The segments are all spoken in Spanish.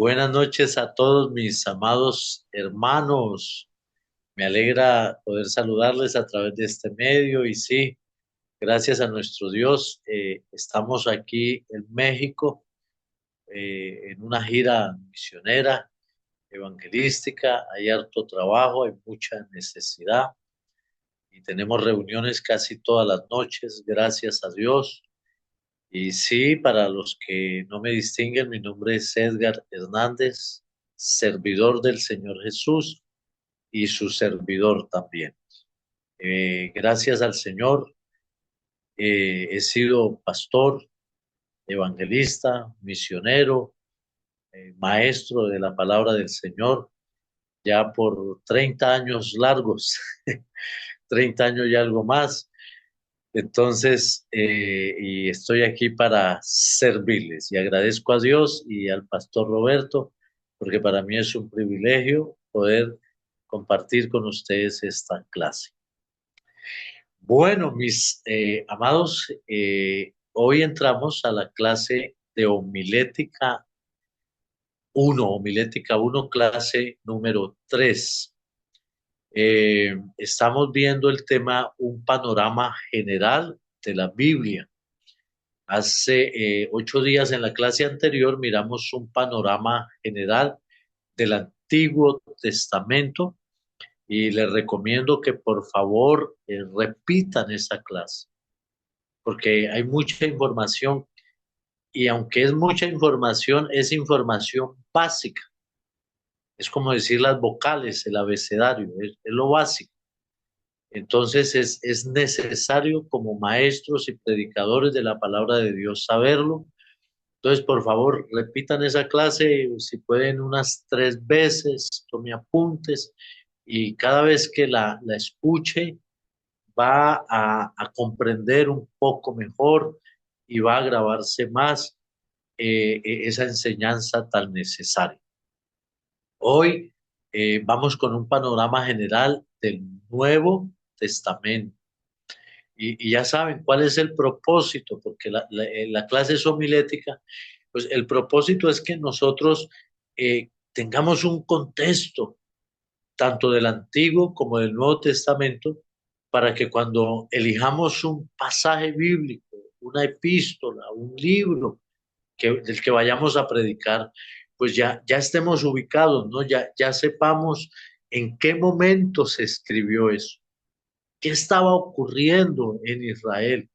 Buenas noches a todos mis amados hermanos. Me alegra poder saludarles a través de este medio y sí, gracias a nuestro Dios, estamos aquí en México en una gira misionera, evangelística. Hay harto trabajo, hay mucha necesidad y tenemos reuniones casi todas las noches, gracias a Dios. Y sí, para los que no me distinguen, mi nombre es Edgar Hernández, servidor del Señor Jesús y su servidor también. Gracias al Señor, he sido pastor, evangelista, misionero, maestro de la palabra del Señor ya por 30 años largos, 30 años y algo más. Entonces, y estoy aquí para servirles y agradezco a Dios y al pastor Roberto, porque para mí es un privilegio poder compartir con ustedes esta clase. Bueno, mis amados, hoy entramos a la clase de homilética uno, clase número 3. Estamos viendo el tema, un panorama general de la Biblia. Hace 8 días en la clase anterior miramos un panorama general del Antiguo Testamento y les recomiendo que por favor repitan esa clase porque hay mucha información y aunque es mucha información, es información básica. Es como decir las vocales, el abecedario, es lo básico. Entonces es necesario como maestros y predicadores de la palabra de Dios saberlo. Entonces, por favor, repitan esa clase, si pueden, unas 3 veces, tome apuntes y cada vez que la escuche va a comprender un poco mejor y va a grabarse más esa enseñanza tan necesaria. Hoy vamos con un panorama general del Nuevo Testamento. Y ya saben cuál es el propósito, porque la clase es homilética. Pues el propósito es que nosotros tengamos un contexto tanto del Antiguo como del Nuevo Testamento para que cuando elijamos un pasaje bíblico, una epístola, un libro del que vayamos a predicar, pues ya estemos ubicados, ¿no? Ya sepamos en qué momento se escribió eso, qué estaba ocurriendo en Israel,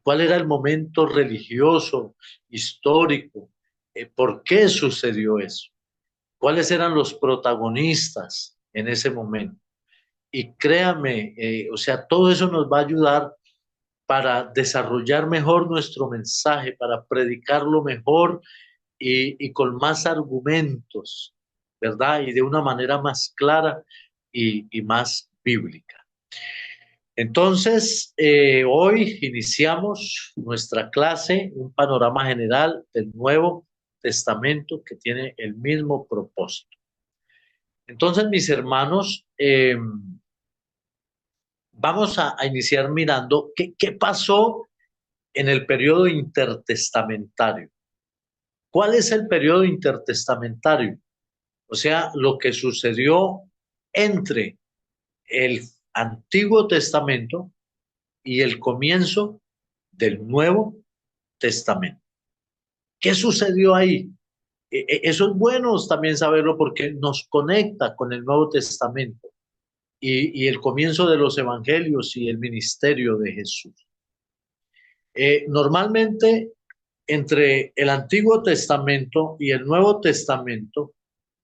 cuál era el momento religioso, histórico, por qué sucedió eso, cuáles eran los protagonistas en ese momento. Y créame, o sea, todo eso nos va a ayudar para desarrollar mejor nuestro mensaje, para predicarlo mejor y con más argumentos, ¿verdad? Y de una manera más clara y más bíblica. Entonces, hoy iniciamos nuestra clase, un panorama general del Nuevo Testamento que tiene el mismo propósito. Entonces, mis hermanos, vamos a iniciar mirando qué pasó en el periodo intertestamentario. ¿Cuál es el periodo intertestamentario? O sea, lo que sucedió entre el Antiguo Testamento y el comienzo del Nuevo Testamento. ¿Qué sucedió ahí? Eso es bueno también saberlo porque nos conecta con el Nuevo Testamento y el comienzo de los evangelios y el ministerio de Jesús. Normalmente, entre el Antiguo Testamento y el Nuevo Testamento,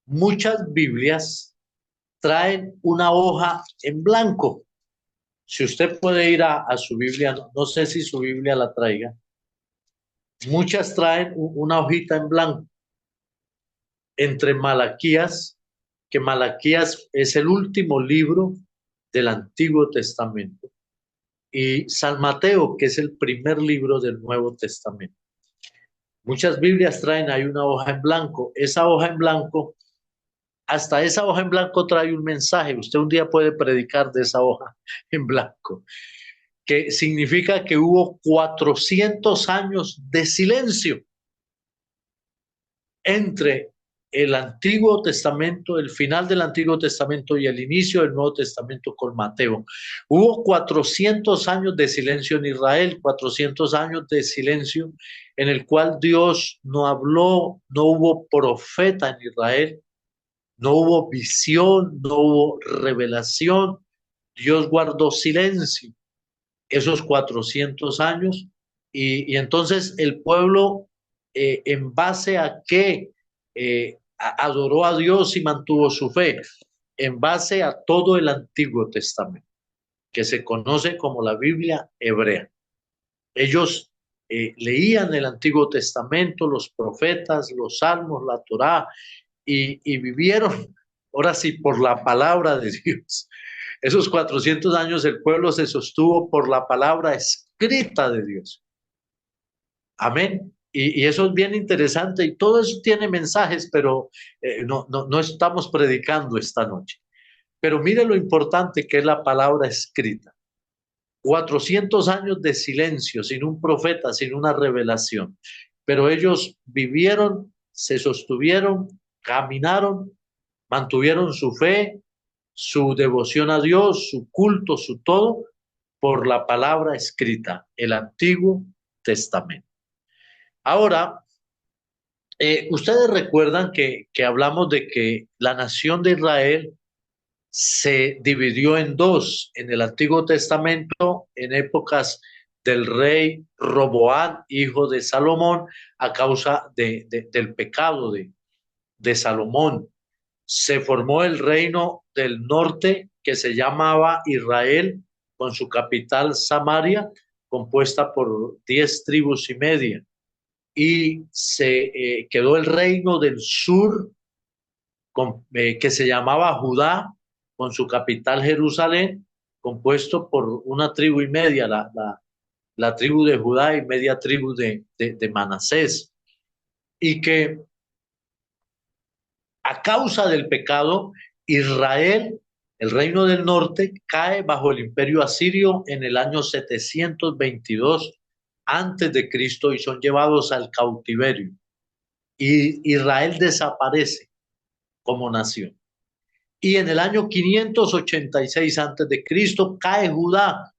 muchas Biblias traen una hoja en blanco. Si usted puede ir a su Biblia, no sé si su Biblia la traiga, muchas traen una hojita en blanco entre Malaquías, que Malaquías es el último libro del Antiguo Testamento, y San Mateo, que es el primer libro del Nuevo Testamento. Muchas Biblias traen ahí una hoja en blanco. Esa hoja en blanco, hasta esa hoja en blanco trae un mensaje. Usted un día puede predicar de esa hoja en blanco, que significa que hubo 400 años de silencio entre el Antiguo Testamento, el final del Antiguo Testamento y el inicio del Nuevo Testamento con Mateo. Hubo 400 años de silencio en Israel, 400 años de silencio en el cual Dios no habló, no hubo profeta en Israel, no hubo visión, no hubo revelación. Dios guardó silencio esos 400 años y entonces el pueblo, en base a qué adoró a Dios y mantuvo su fe, en base a todo el Antiguo Testamento, que se conoce como la Biblia hebrea. Ellos leían el Antiguo Testamento, los profetas, los salmos, la Torá, y vivieron, ahora sí, por la palabra de Dios. Esos 400 años el pueblo se sostuvo por la palabra escrita de Dios. Amén. Y eso es bien interesante y todo eso tiene mensajes, pero no estamos predicando esta noche. Pero mire lo importante que es la palabra escrita. 400 años de silencio, sin un profeta, sin una revelación. Pero ellos vivieron, se sostuvieron, caminaron, mantuvieron su fe, su devoción a Dios, su culto, su todo, por la palabra escrita, el Antiguo Testamento. Ahora, ustedes recuerdan que hablamos de que la nación de Israel se dividió en dos en el Antiguo Testamento, en épocas del rey Roboán, hijo de Salomón, a causa del pecado de Salomón. Se formó el reino del norte que se llamaba Israel, con su capital Samaria, compuesta por 10 tribus y media. Y se quedó el reino del sur, que se llamaba Judá, con su capital Jerusalén, compuesto por una tribu y media, la tribu de Judá y media tribu de Manasés. Y que a causa del pecado, Israel, el reino del norte, cae bajo el imperio asirio en el año 722 antes de Cristo y son llevados al cautiverio. Y Israel desaparece como nación. Y en el año 586 antes de Cristo cae Judá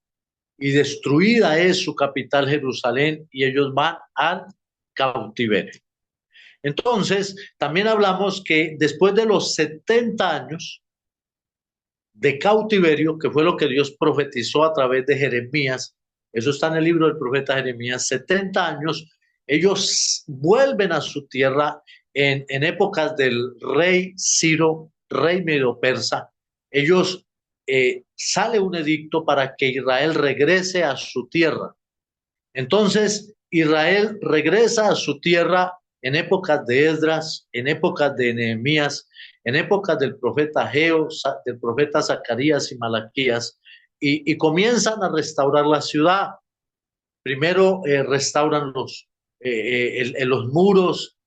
y destruida es su capital Jerusalén y ellos van al cautiverio. Entonces, también hablamos que después de los 70 años de cautiverio, que fue lo que Dios profetizó a través de Jeremías, eso está en el libro del profeta Jeremías, 70 años, ellos vuelven a su tierra en épocas del rey Ciro, rey medo-persa. Ellos sale un edicto para que Israel regrese a su tierra. Entonces, Israel regresa a su tierra en épocas de Esdras, en épocas de Nehemías, en épocas del profeta Ageo, del profeta Zacarías y Malaquías, y comienzan a restaurar la ciudad. Primero restauran los muros,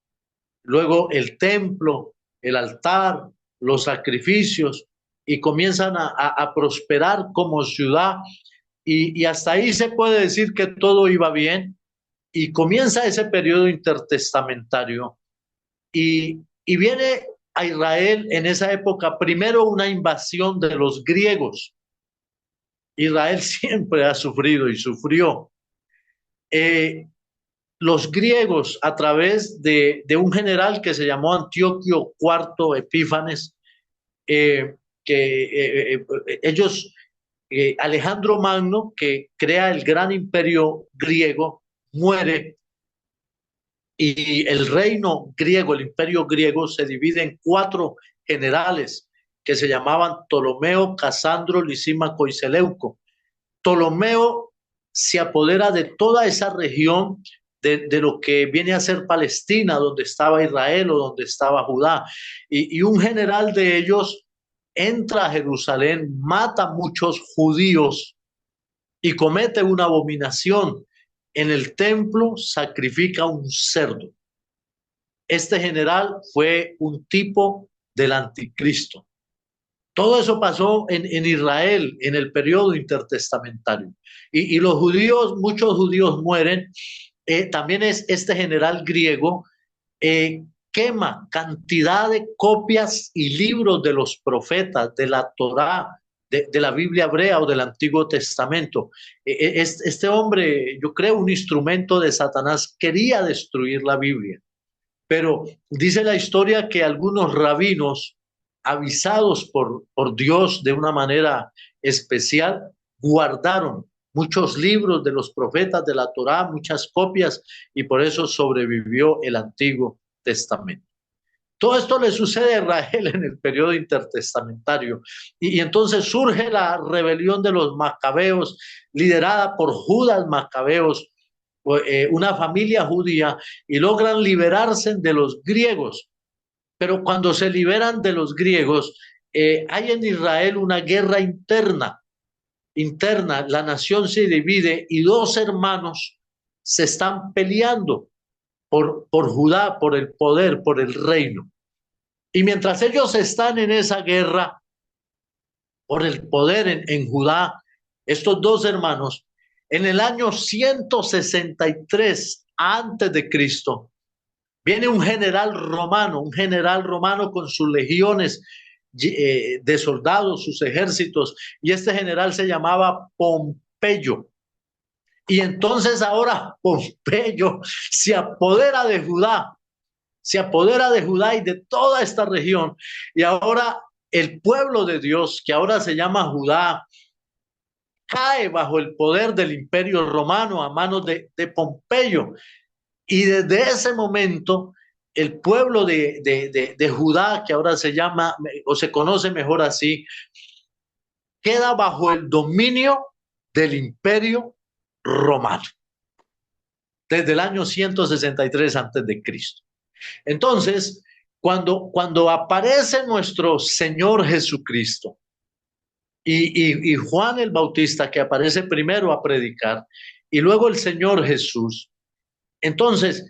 luego el templo, el altar, los sacrificios, y comienzan a prosperar como ciudad. Y hasta ahí se puede decir que todo iba bien y comienza ese periodo intertestamentario y viene a Israel en esa época primero una invasión de los griegos. Israel siempre ha sufrido y sufrió. Los griegos, a través de un general que se llamó Antioquio IV Epífanes, ellos, Alejandro Magno, que crea el gran imperio griego, muere y el reino griego, el imperio griego, se divide en 4 generales que se llamaban Ptolomeo, Casandro, Lisímaco y Seleuco. Ptolomeo se apodera de toda esa región de lo que viene a ser Palestina, donde estaba Israel o donde estaba Judá. Y un general de ellos entra a Jerusalén, mata a muchos judíos y comete una abominación. En el templo sacrifica un cerdo. Este general fue un tipo del anticristo. Todo eso pasó en Israel en el periodo intertestamentario. Y los judíos, muchos judíos mueren. También es este general griego, quema cantidad de copias y libros de los profetas, de la Torá, de la Biblia hebrea o del Antiguo Testamento. Este hombre, yo creo, un instrumento de Satanás, quería destruir la Biblia. Pero dice la historia que algunos rabinos, avisados por Dios de una manera especial, guardaron muchos libros de los profetas de la Torá, muchas copias, y por eso sobrevivió el Antiguo Testamento. Todo esto le sucede a Israel en el periodo intertestamentario. Y entonces surge la rebelión de los macabeos, liderada por Judas Macabeos, una familia judía, y logran liberarse de los griegos. Pero cuando se liberan de los griegos, hay en Israel una guerra interna, la nación se divide y dos hermanos se están peleando por Judá, por el poder, por el reino. Y mientras ellos están en esa guerra por el poder en Judá, estos dos hermanos, en el año 163 antes de Cristo, viene un general romano con sus legiones de soldados, sus ejércitos, y este general se llamaba Pompeyo. Y entonces ahora Pompeyo se apodera de Judá y de toda esta región. Y ahora el pueblo de Dios, que ahora se llama Judá, cae bajo el poder del Imperio Romano a manos de Pompeyo. Y desde ese momento, el pueblo de Judá, que ahora se llama o se conoce mejor así, queda bajo el dominio del Imperio Romano desde el año 163 antes de Cristo. Entonces, cuando aparece nuestro Señor Jesucristo y Juan el Bautista, que aparece primero a predicar, y luego el Señor Jesús, entonces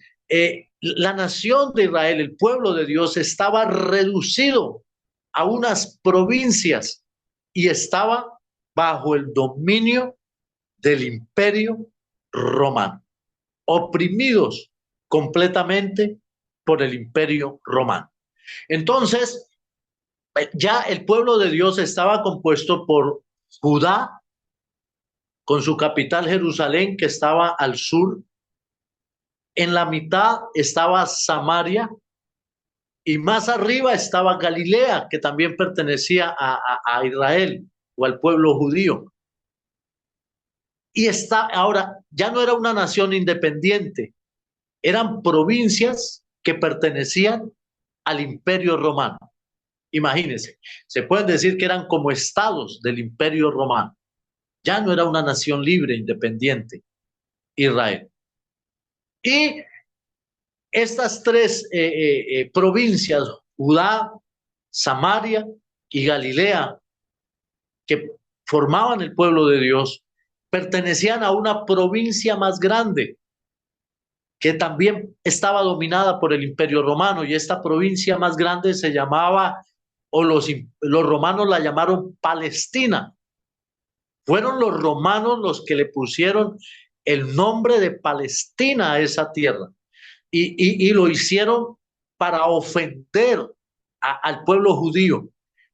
la nación de Israel, el pueblo de Dios, estaba reducido a unas provincias y estaba bajo el dominio del Imperio Romano, oprimidos completamente por el Imperio Romano. Entonces, ya el pueblo de Dios estaba compuesto por Judá, con su capital Jerusalén, que estaba al sur. En la mitad estaba Samaria y más arriba estaba Galilea, que también pertenecía a Israel o al pueblo judío. Y ahora ya no era una nación independiente, eran provincias que pertenecían al Imperio Romano. Imagínense, se pueden decir que eran como estados del Imperio Romano. Ya no era una nación libre, independiente, Israel. Y estas tres provincias, Judá, Samaria y Galilea, que formaban el pueblo de Dios, pertenecían a una provincia más grande, que también estaba dominada por el Imperio Romano, y esta provincia más grande se llamaba, o los romanos la llamaron Palestina. Fueron los romanos los que le pusieron el nombre de Palestina a esa tierra, y lo hicieron para ofender al pueblo judío,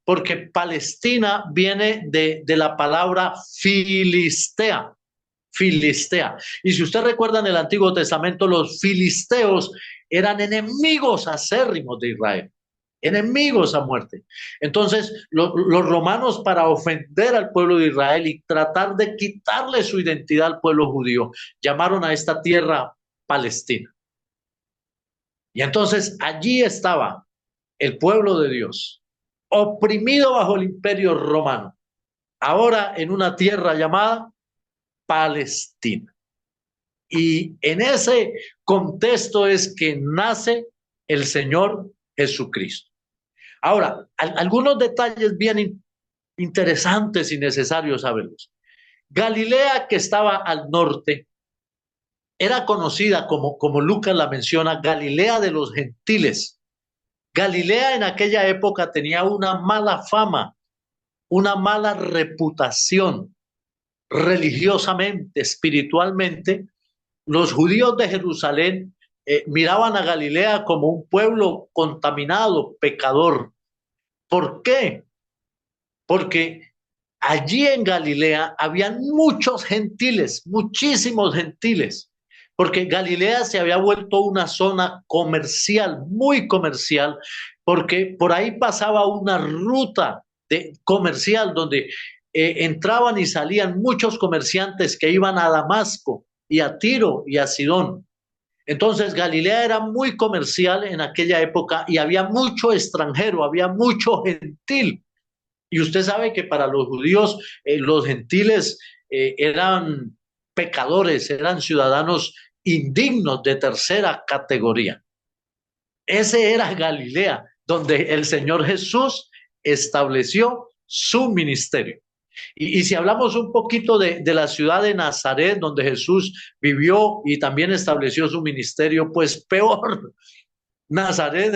porque Palestina viene de la palabra Filistea. Filistea. Y si usted recuerda, en el Antiguo Testamento, los filisteos eran enemigos acérrimos de Israel, enemigos a muerte. Entonces, los romanos, para ofender al pueblo de Israel y tratar de quitarle su identidad al pueblo judío, llamaron a esta tierra Palestina. Y entonces allí estaba el pueblo de Dios, oprimido bajo el Imperio Romano, ahora en una tierra llamada Palestina. Y en ese contexto es que nace el Señor Jesucristo. Ahora, algunos detalles bien interesantes y necesarios saberlos. Galilea, que estaba al norte, era conocida como Lucas la menciona, Galilea de los gentiles. Galilea en aquella época tenía una mala fama, una mala reputación religiosamente, espiritualmente. Los judíos de Jerusalén miraban a Galilea como un pueblo contaminado, pecador. ¿Por qué? Porque allí en Galilea habían muchos gentiles, muchísimos gentiles, porque Galilea se había vuelto una zona comercial, muy comercial, porque por ahí pasaba una ruta comercial donde entraban y salían muchos comerciantes que iban a Damasco y a Tiro y a Sidón. Entonces Galilea era muy comercial en aquella época y había mucho extranjero, había mucho gentil. Y usted sabe que para los judíos los gentiles eran pecadores, eran ciudadanos indignos de tercera categoría. Ese era Galilea, donde el Señor Jesús estableció su ministerio. Y si hablamos un poquito de la ciudad de Nazaret, donde Jesús vivió y también estableció su ministerio, pues peor. Nazaret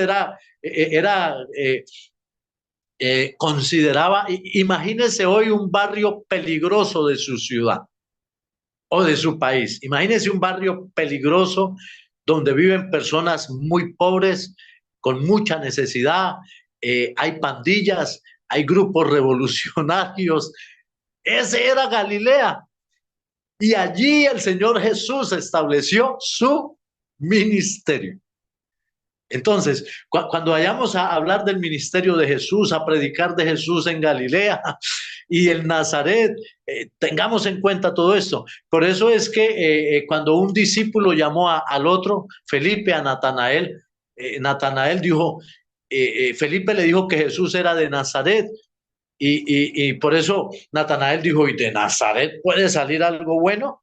consideraba, imagínese hoy un barrio peligroso de su ciudad o de su país. Imagínese un barrio peligroso donde viven personas muy pobres, con mucha necesidad, hay pandillas, hay grupos revolucionarios. Ese era Galilea. Y allí el Señor Jesús estableció su ministerio. Entonces, cuando vayamos a hablar del ministerio de Jesús, a predicar de Jesús en Galilea y en Nazaret, tengamos en cuenta todo esto. Por eso es que cuando un discípulo llamó al otro, Felipe, a Natanael, Natanael dijo, Felipe le dijo que Jesús era de Nazaret. Y por eso Natanael dijo, ¿y de Nazaret puede salir algo bueno?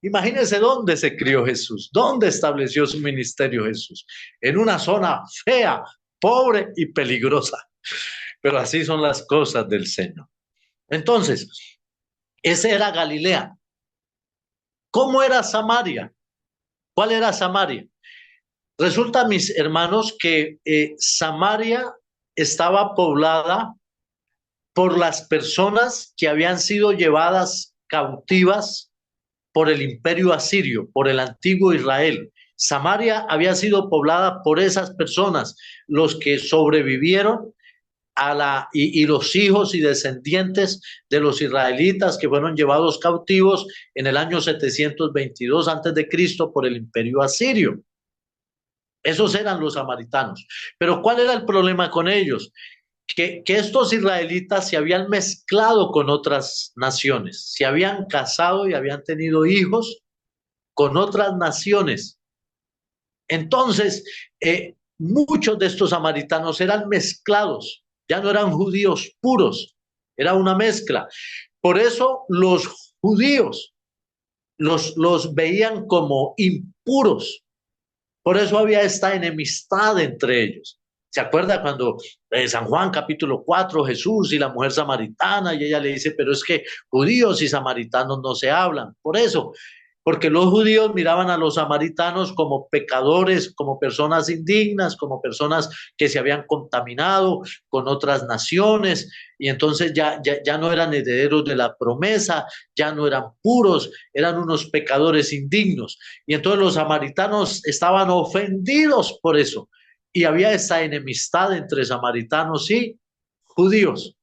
Imagínense dónde se crió Jesús, dónde estableció su ministerio Jesús, en una zona fea, pobre y peligrosa. Pero así son las cosas del Señor. Entonces, ese era Galilea. ¿Cómo era Samaria? ¿Cuál era Samaria? Resulta, mis hermanos, que Samaria estaba poblada por las personas que habían sido llevadas cautivas por el imperio asirio, por el antiguo Israel. Samaria había sido poblada por esas personas, los que sobrevivieron y los hijos y descendientes de los israelitas que fueron llevados cautivos en el año 722 antes de Cristo por el imperio asirio. Esos eran los samaritanos. Pero ¿cuál era el problema con ellos? Que estos israelitas se habían mezclado con otras naciones, se habían casado y habían tenido hijos con otras naciones. Entonces, muchos de estos samaritanos eran mezclados, ya no eran judíos puros, era una mezcla. Por eso los judíos los veían como impuros. Por eso había esta enemistad entre ellos. ¿Se acuerda cuando San Juan capítulo 4, Jesús y la mujer samaritana, y ella le dice, pero es que judíos y samaritanos no se hablan? Por eso, porque los judíos miraban a los samaritanos como pecadores, como personas indignas, como personas que se habían contaminado con otras naciones, y entonces ya no eran herederos de la promesa, ya no eran puros, eran unos pecadores indignos. Y entonces los samaritanos estaban ofendidos por eso, y había esa enemistad entre samaritanos y judíos.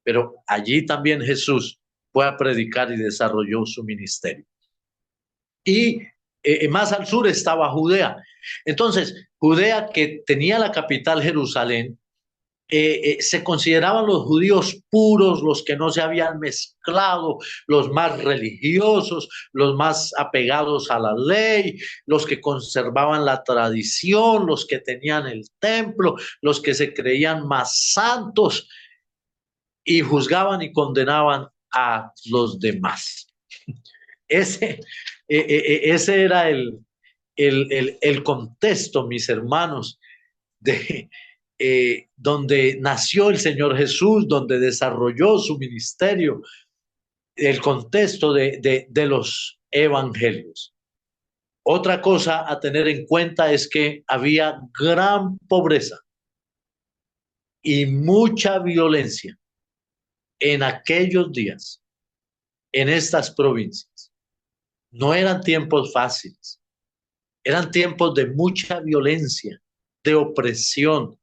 Pero allí también Jesús fue a predicar y desarrolló su ministerio. Y más al sur estaba Judea. Entonces, Judea, que tenía la capital Jerusalén, se consideraban los judíos puros, los que no se habían mezclado, los más religiosos, los más apegados a la ley, los que conservaban la tradición, los que tenían el templo, los que se creían más santos y juzgaban y condenaban a los demás. Ese, ese era el contexto, mis hermanos, de donde nació el Señor Jesús, donde desarrolló su ministerio, el contexto de los evangelios. Otra cosa a tener en cuenta es que había gran pobreza y mucha violencia en aquellos días, en estas provincias. No eran tiempos fáciles. Eran tiempos de mucha violencia, de opresión,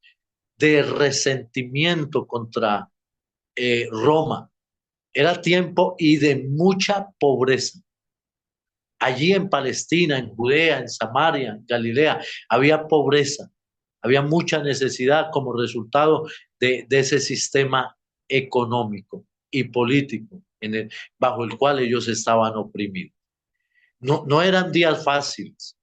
de resentimiento contra Roma. Era tiempo y de mucha pobreza. Allí en Palestina, en Judea, en Samaria, en Galilea, había pobreza, había mucha necesidad como resultado de ese sistema económico y político bajo el cual ellos estaban oprimidos. No eran días fáciles.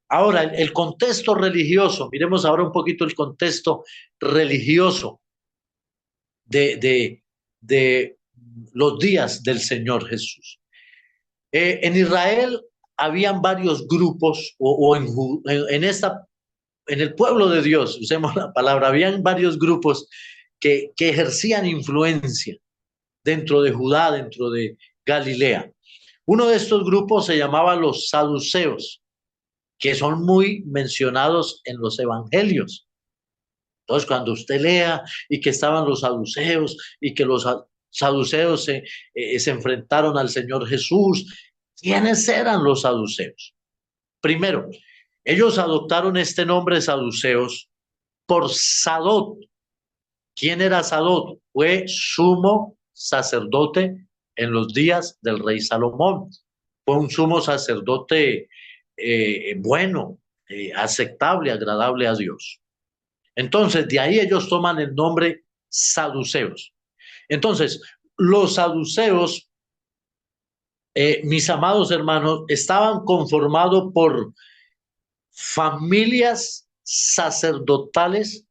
Ahora, el contexto religioso, miremos ahora un poquito el contexto religioso de, de, de los días del Señor Jesús. En Israel habían varios grupos, en el pueblo de Dios, usemos la palabra, habían varios grupos que ejercían influencia dentro de Judá, dentro de Galilea. Uno de estos grupos se llamaba los saduceos, que son muy mencionados en los evangelios. Entonces, cuando usted lea y que estaban los saduceos y que los saduceos se enfrentaron al Señor Jesús, ¿quiénes eran los saduceos? Primero, ellos adoptaron este nombre saduceos por Sadot. ¿Quién era Sadot? Fue sumo sacerdote en los días del rey Salomón. Fue un sumo sacerdote bueno, aceptable, agradable a Dios. Entonces, de ahí ellos toman el nombre saduceos. Entonces, los saduceos, mis amados hermanos, estaban conformados por familias sacerdotales,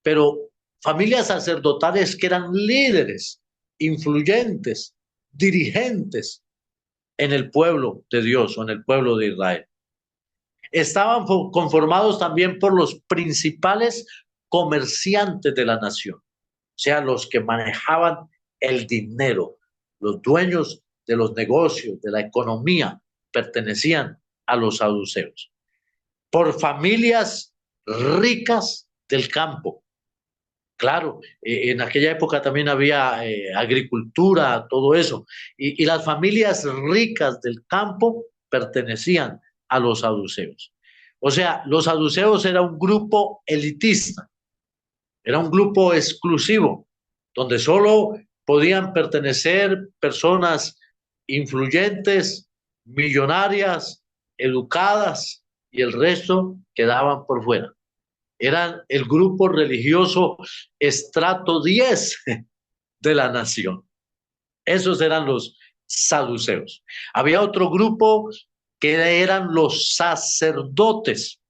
pero familias sacerdotales que eran líderes, influyentes, dirigentes en el pueblo de Dios o en el pueblo de Israel. Estaban conformados también por los principales comerciantes de la nación, o sea, los que manejaban el dinero, los dueños de los negocios, de la economía, pertenecían a los saduceos. Por familias ricas del campo. Claro, en aquella época también había agricultura, todo eso. Y las familias ricas del campo pertenecían a los saduceos. O sea, los saduceos era un grupo elitista, era un grupo exclusivo, donde solo podían pertenecer personas influyentes, millonarias, educadas, y el resto quedaban por fuera. Eran el grupo religioso estrato 10 de la nación. Esos eran los saduceos. Había otro grupo que eran los sacerdotes,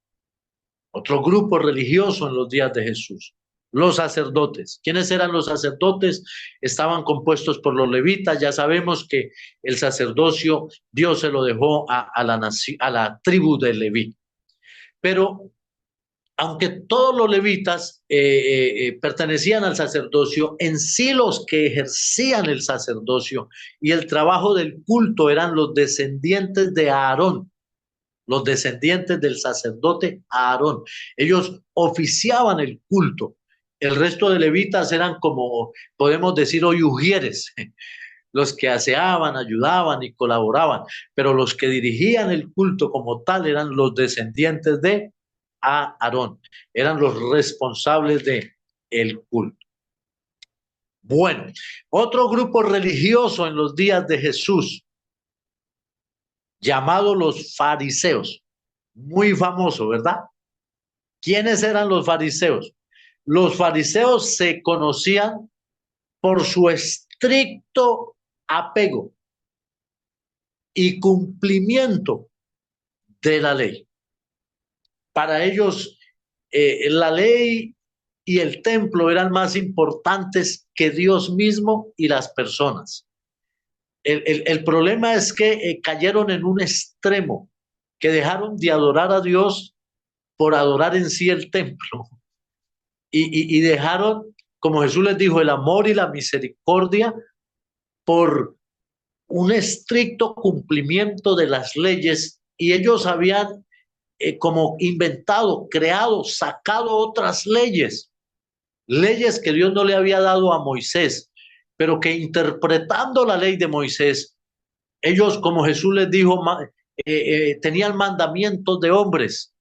otro grupo religioso en los días de Jesús. Los sacerdotes. ¿Quiénes eran los sacerdotes? Estaban compuestos por los levitas. Ya sabemos que el sacerdocio Dios se lo dejó a la tribu de Leví. Pero aunque todos los levitas pertenecían al sacerdocio, en sí los que ejercían el sacerdocio y el trabajo del culto eran los descendientes de Aarón, los descendientes del sacerdote Aarón. Ellos oficiaban el culto. El resto de levitas eran como, podemos decir hoy, ujieres, los que aseaban, ayudaban y colaboraban, pero los que dirigían el culto como tal eran los descendientes de Aarón, eran los responsables de el culto. Bueno, otro grupo religioso en los días de Jesús, llamado los fariseos, muy famoso, ¿verdad? ¿Quiénes eran los fariseos? Los fariseos se conocían por su estricto apego y cumplimiento de la ley. Para ellos, la ley y el templo eran más importantes que Dios mismo y las personas. El problema es que cayeron en un extremo, que dejaron de adorar a Dios por adorar en sí el templo. Y dejaron, como Jesús les dijo, el amor y la misericordia por un estricto cumplimiento de las leyes. Y ellos habían como inventado, creado, sacado otras leyes, leyes que Dios no le había dado a Moisés, pero que interpretando la ley de Moisés, ellos, como Jesús les dijo, tenían mandamientos de hombres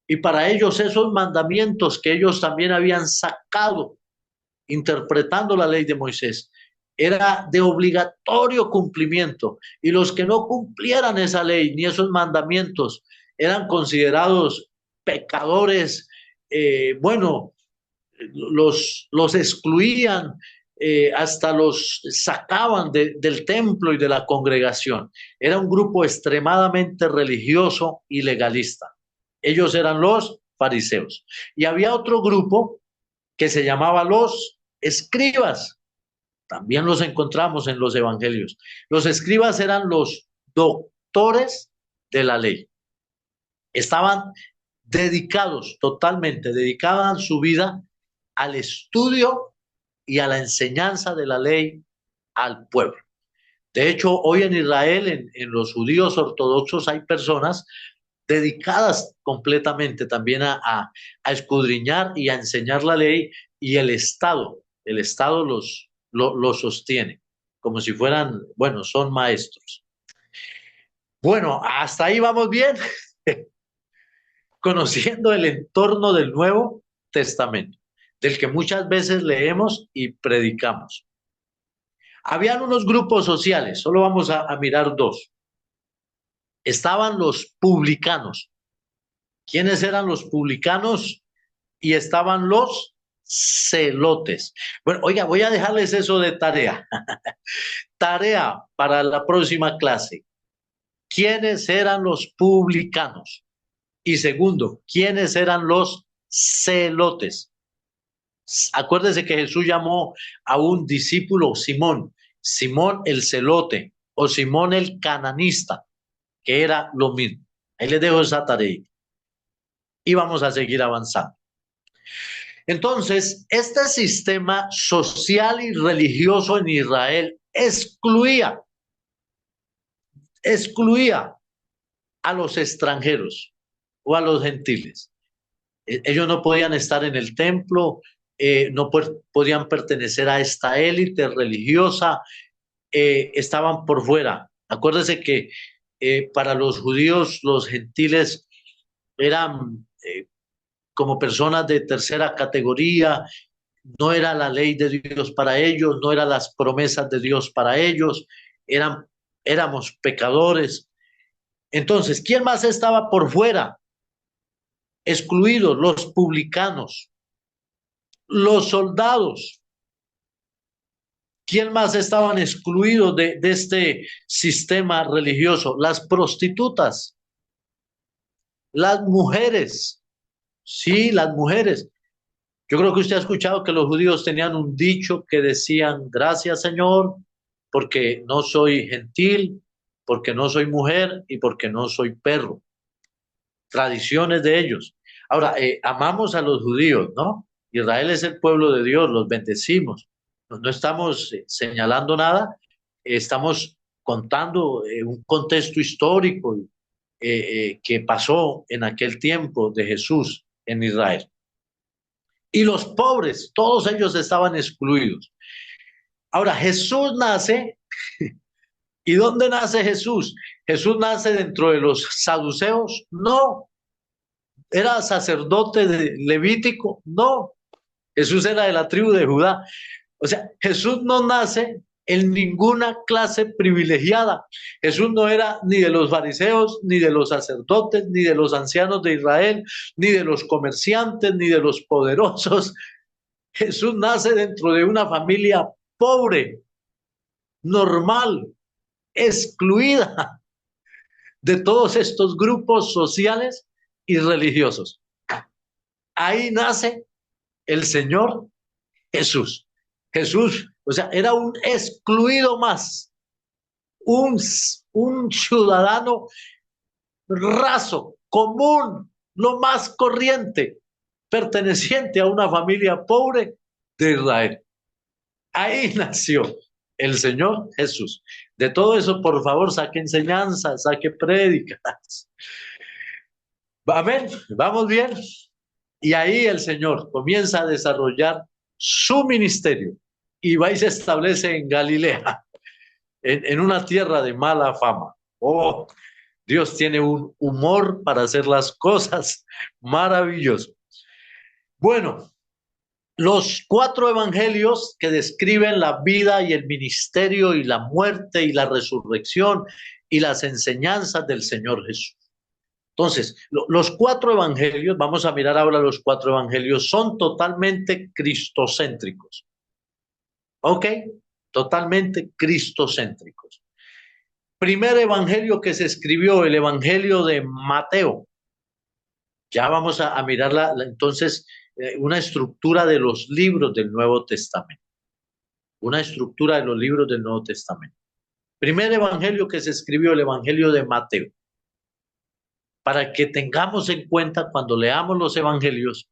y para ellos esos mandamientos que ellos también habían sacado interpretando la ley de Moisés era de obligatorio cumplimiento y los que no cumplieran esa ley ni esos mandamientos eran considerados pecadores, bueno, los excluían, hasta los sacaban del templo y de la congregación. Era un grupo extremadamente religioso y legalista. Ellos eran los fariseos. Y había otro grupo que se llamaba los escribas. También los encontramos en los evangelios. Los escribas eran los doctores de la ley. Estaban dedicados, totalmente, dedicaban su vida al estudio y a la enseñanza de la ley al pueblo. De hecho, hoy en Israel, en los judíos ortodoxos, hay personas dedicadas completamente también a escudriñar y a enseñar la ley y el Estado los sostiene, como si fueran, bueno, son maestros. Bueno, hasta ahí vamos bien, conociendo el entorno del Nuevo Testamento, del que muchas veces leemos y predicamos. Habían unos grupos sociales, solo vamos a mirar dos. Estaban los publicanos. ¿Quiénes eran los publicanos? Y estaban los celotes. Bueno, oiga, voy a dejarles eso de tarea. Tarea para la próxima clase. ¿Quiénes eran los publicanos? Y segundo, ¿quiénes eran los celotes? Acuérdese que Jesús llamó a un discípulo Simón, Simón el celote o Simón el cananista, que era lo mismo. Ahí les dejo esa tarea y vamos a seguir avanzando. Entonces, este sistema social y religioso en Israel excluía a los extranjeros o a los gentiles. Ellos no podían estar en el templo, no podían pertenecer a esta élite religiosa, estaban por fuera. Acuérdese que para los judíos los gentiles eran como personas de tercera categoría, no era la ley de Dios para ellos, no eran las promesas de Dios para ellos, éramos pecadores. Entonces, ¿quién más estaba por fuera? Excluidos, los publicanos, los soldados. ¿Quién más estaban excluidos de este sistema religioso? Las prostitutas, las mujeres. Sí, las mujeres. Yo creo que usted ha escuchado que los judíos tenían un dicho que decían, gracias Señor, porque no soy gentil, porque no soy mujer y porque no soy perro. Tradiciones de ellos. Ahora, amamos a los judíos, ¿no? Israel es el pueblo de Dios, los bendecimos. No estamos señalando nada, estamos contando un contexto histórico que pasó en aquel tiempo de Jesús en Israel. Y los pobres, todos ellos estaban excluidos. Ahora, Jesús nace, ¿y dónde nace Jesús? ¿Jesús nace dentro de los saduceos? No. ¿Era sacerdote levítico? No. Jesús era de la tribu de Judá. O sea, Jesús no nace en ninguna clase privilegiada. Jesús no era ni de los fariseos, ni de los sacerdotes, ni de los ancianos de Israel, ni de los comerciantes, ni de los poderosos. Jesús nace dentro de una familia pobre, normal, excluida de todos estos grupos sociales y religiosos. Ahí nace el Señor Jesús. Jesús, o sea, era un excluido más, un ciudadano raso, común, lo más corriente, perteneciente a una familia pobre de Israel. Ahí nació el Señor Jesús. De todo eso, por favor, saque enseñanzas, saque prédicas. Amén, vamos bien. Y ahí el Señor comienza a desarrollar su ministerio y va y se establece en Galilea, en una tierra de mala fama. Oh, Dios tiene un humor para hacer las cosas maravilloso. Bueno, los cuatro evangelios que describen la vida y el ministerio y la muerte y la resurrección y las enseñanzas del Señor Jesús. Entonces, los cuatro evangelios, vamos a mirar ahora los cuatro evangelios, son totalmente cristocéntricos. ¿Ok? Totalmente cristocéntricos. Primer evangelio que se escribió, el evangelio de Mateo. Ya vamos a mirar entonces una estructura de los libros del Nuevo Testamento. Una estructura de los libros del Nuevo Testamento. Primer evangelio que se escribió, el evangelio de Mateo. Para que tengamos en cuenta cuando leamos los evangelios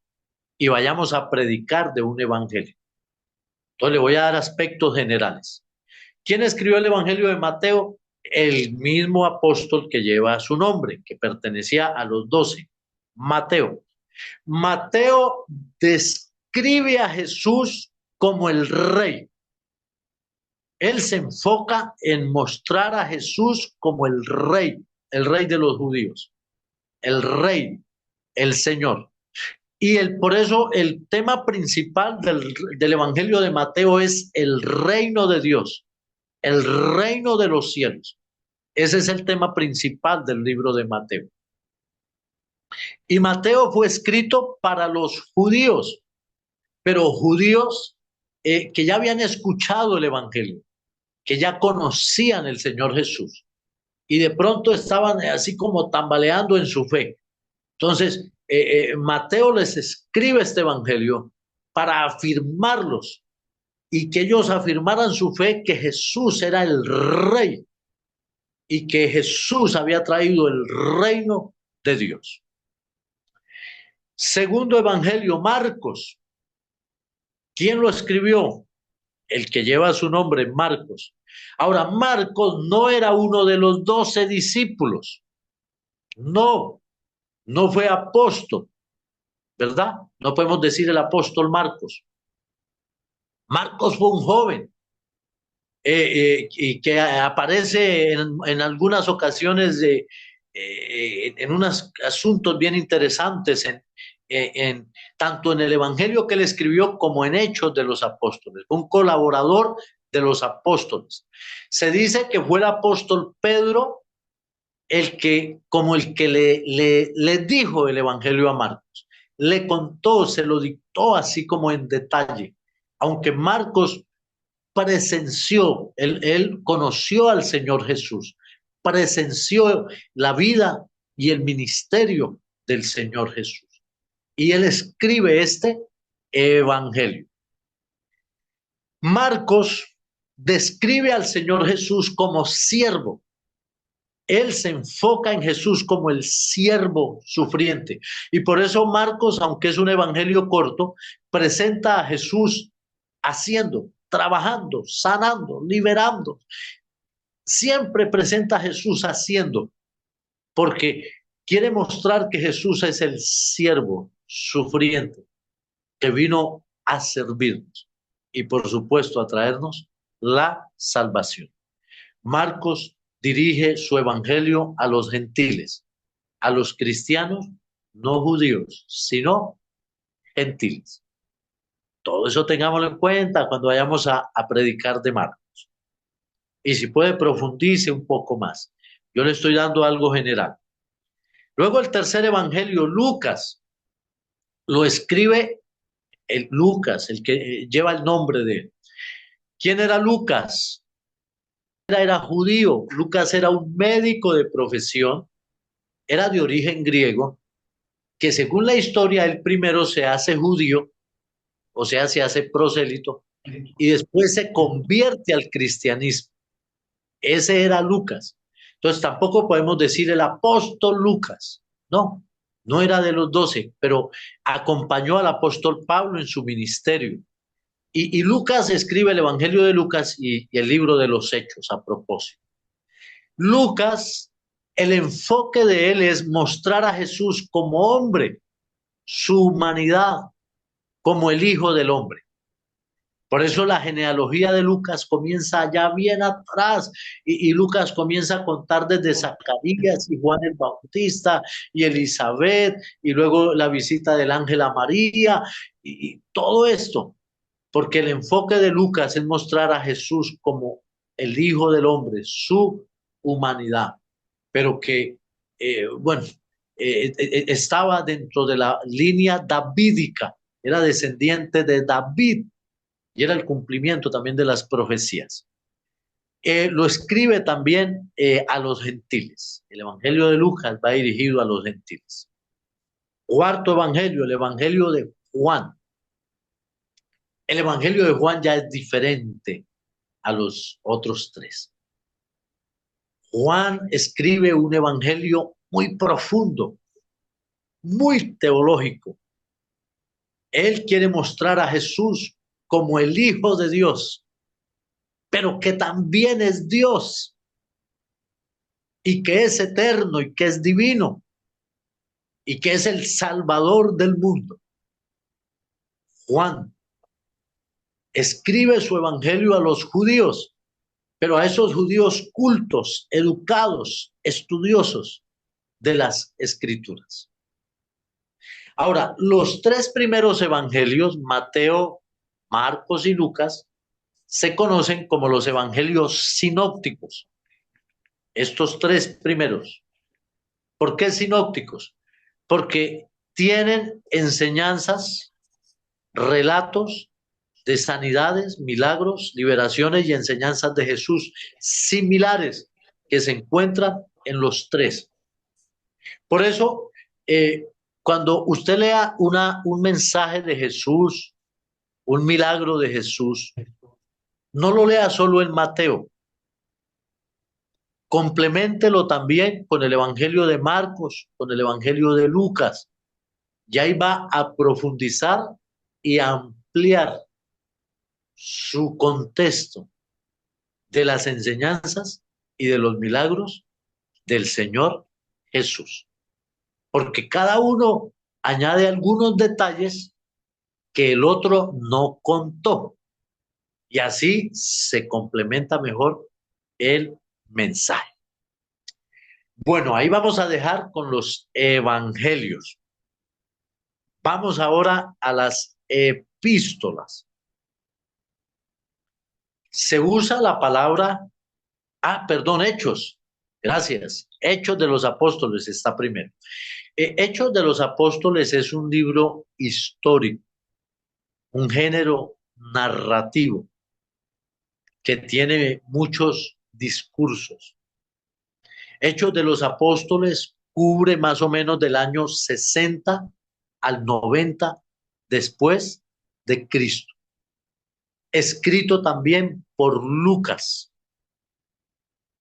y vayamos a predicar de un evangelio. Entonces le voy a dar aspectos generales. ¿Quién escribió el evangelio de Mateo? El mismo apóstol que lleva su nombre, que pertenecía a los 12, Mateo. Mateo describe a Jesús como el rey. Él se enfoca en mostrar a Jesús como el rey de los judíos, el rey, el Señor. Y por eso el tema principal del Evangelio de Mateo es el reino de Dios, el reino de los cielos. Ese es el tema principal del libro de Mateo. Y Mateo fue escrito para los judíos, pero judíos que ya habían escuchado el Evangelio, que ya conocían el Señor Jesús y de pronto estaban así como tambaleando en su fe. Entonces, Mateo les escribe este Evangelio para afirmarlos y que ellos afirmaran su fe que Jesús era el rey y que Jesús había traído el reino de Dios. Segundo Evangelio, Marcos. ¿Quién lo escribió? El que lleva su nombre, Marcos. Ahora, Marcos no era uno de los 12 discípulos. No, no fue apóstol, ¿verdad? No podemos decir el apóstol Marcos. Marcos fue un joven y que aparece en algunas ocasiones en unos asuntos bien interesantes, tanto en el Evangelio que él escribió como en Hechos de los Apóstoles, un colaborador de los apóstoles. Se dice que fue el apóstol Pedro como el que le dijo el Evangelio a Marcos, le contó, se lo dictó así como en detalle, aunque Marcos presenció, él conoció al Señor Jesús, presenció la vida y el ministerio del Señor Jesús. Y él escribe este evangelio. Marcos describe al Señor Jesús como siervo. Él se enfoca en Jesús como el siervo sufriente. Y por eso Marcos, aunque es un evangelio corto, presenta a Jesús haciendo, trabajando, sanando, liberando. Siempre presenta a Jesús haciendo, porque quiere mostrar que Jesús es el siervo sufriente que vino a servirnos y por supuesto a traernos la salvación. Marcos dirige su evangelio a los gentiles, a los cristianos no judíos, sino gentiles. Todo eso tengámoslo en cuenta cuando vayamos a predicar de Marcos. Y si puede, profundice un poco más. Yo le estoy dando algo general. Luego el tercer evangelio, Lucas, lo escribe Lucas, el que lleva el nombre de él. ¿Quién era Lucas? Era judío. Lucas era un médico de profesión, era de origen griego, que según la historia, él primero se hace judío, o sea, se hace prosélito, y después se convierte al cristianismo. Ese era Lucas. Entonces tampoco podemos decir el apóstol Lucas. No, no era de los 12, pero acompañó al apóstol Pablo en su ministerio. Y Lucas escribe el Evangelio de Lucas y el libro de los Hechos a propósito. Lucas, el enfoque de él es mostrar a Jesús como hombre, su humanidad, como el Hijo del Hombre. Por eso la genealogía de Lucas comienza allá bien atrás y Lucas comienza a contar desde Zacarías y Juan el Bautista y Elizabeth y luego la visita del ángel a María y todo esto, porque el enfoque de Lucas es mostrar a Jesús como el Hijo del Hombre, su humanidad, pero que, bueno, estaba dentro de la línea davídica, era descendiente de David y era el cumplimiento también de las profecías. Lo escribe también a los gentiles. El Evangelio de Lucas va dirigido a los gentiles. Cuarto Evangelio, el Evangelio de Juan. El Evangelio de Juan ya es diferente a los otros tres. Juan escribe un evangelio muy profundo, muy teológico. Él quiere mostrar a Jesús como el Hijo de Dios, pero que también es Dios y que es eterno y que es divino y que es el Salvador del mundo. Juan escribe su evangelio a los judíos, pero a esos judíos cultos, educados, estudiosos de las escrituras. Ahora, los tres primeros evangelios, Mateo, Marcos y Lucas, se conocen como los evangelios sinópticos. Estos tres primeros. ¿Por qué sinópticos? Porque tienen enseñanzas, relatos de sanidades, milagros, liberaciones y enseñanzas de Jesús similares que se encuentran en los tres. Por eso, cuando usted lea un mensaje de Jesús, un milagro de Jesús, no lo lea solo en Mateo, compleméntelo también con el Evangelio de Marcos, con el Evangelio de Lucas, y ahí va a profundizar y a ampliar su contexto de las enseñanzas y de los milagros del Señor Jesús. Porque cada uno añade algunos detalles que el otro no contó. Y así se complementa mejor el mensaje. Bueno, ahí vamos a dejar con los evangelios. Vamos ahora a las epístolas. Se usa la palabra, perdón, hechos. Gracias. Hechos de los Apóstoles está primero. Hechos de los Apóstoles es un libro histórico, un género narrativo que tiene muchos discursos. Hechos de los Apóstoles cubre más o menos del año 60 al 90 después de Cristo. Escrito también por Lucas.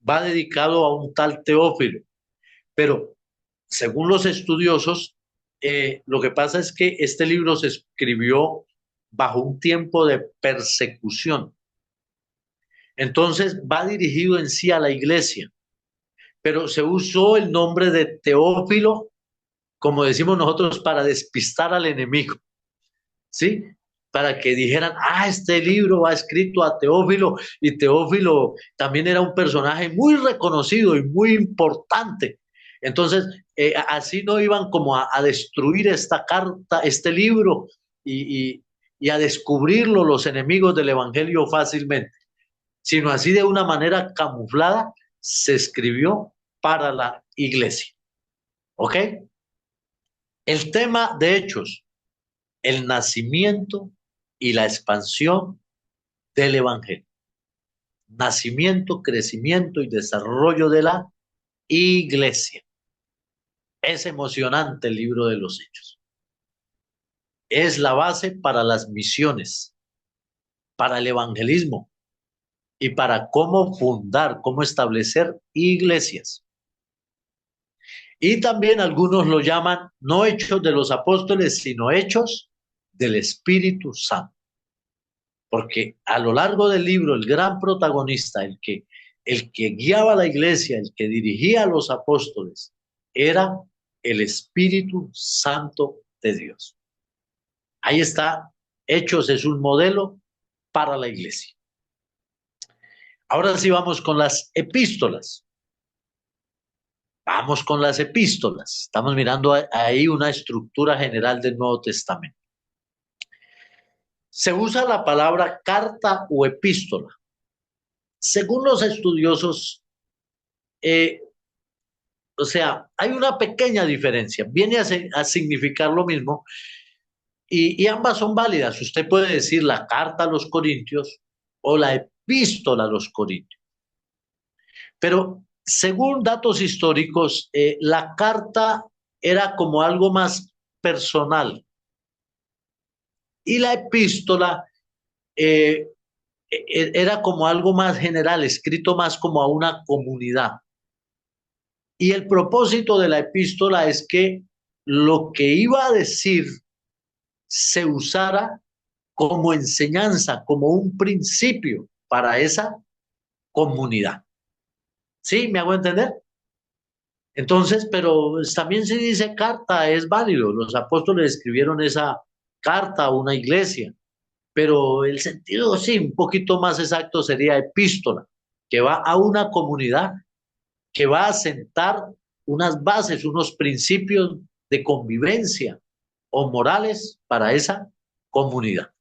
Va dedicado a un tal Teófilo, pero según los estudiosos, lo que pasa es que este libro se escribió bajo un tiempo de persecución. Entonces va dirigido en sí a la iglesia, pero se usó el nombre de Teófilo, como decimos nosotros, para despistar al enemigo, ¿sí? Para que dijeran, este libro va escrito a Teófilo, y Teófilo también era un personaje muy reconocido y muy importante. Entonces, así no iban como a destruir esta carta, este libro, y a descubrirlo los enemigos del Evangelio fácilmente, sino así de una manera camuflada se escribió para la iglesia. ¿Ok? El tema de Hechos, el nacimiento y la expansión del Evangelio. Nacimiento, crecimiento y desarrollo de la iglesia. Es emocionante el libro de los Hechos. Es la base para las misiones, para el evangelismo y para cómo fundar, cómo establecer iglesias. Y también algunos lo llaman no hechos de los apóstoles, sino hechos del Espíritu Santo. Porque a lo largo del libro, el gran protagonista, el que guiaba a la iglesia, el que dirigía a los apóstoles, era el Espíritu Santo de Dios. Ahí está, Hechos es un modelo para la iglesia. Ahora sí vamos con las epístolas. Vamos con las epístolas. Estamos mirando ahí una estructura general del Nuevo Testamento. Se usa la palabra carta o epístola. Según los estudiosos, eh, o sea, hay una pequeña diferencia. Viene a significar lo mismo y ambas son válidas. Usted puede decir la carta a los Corintios o la epístola a los Corintios. Pero según datos históricos, la carta era como algo más personal y la epístola era como algo más general, escrito más como a una comunidad. Y el propósito de la epístola es que lo que iba a decir se usara como enseñanza, como un principio para esa comunidad. ¿Sí? ¿Me hago entender? Entonces, pero también se dice carta, es válido. Los apóstoles escribieron esa carta a una iglesia, pero el sentido, sí, un poquito más exacto sería epístola, que va a una comunidad, que va a sentar unas bases, unos principios de convivencia o morales para esa comunidad.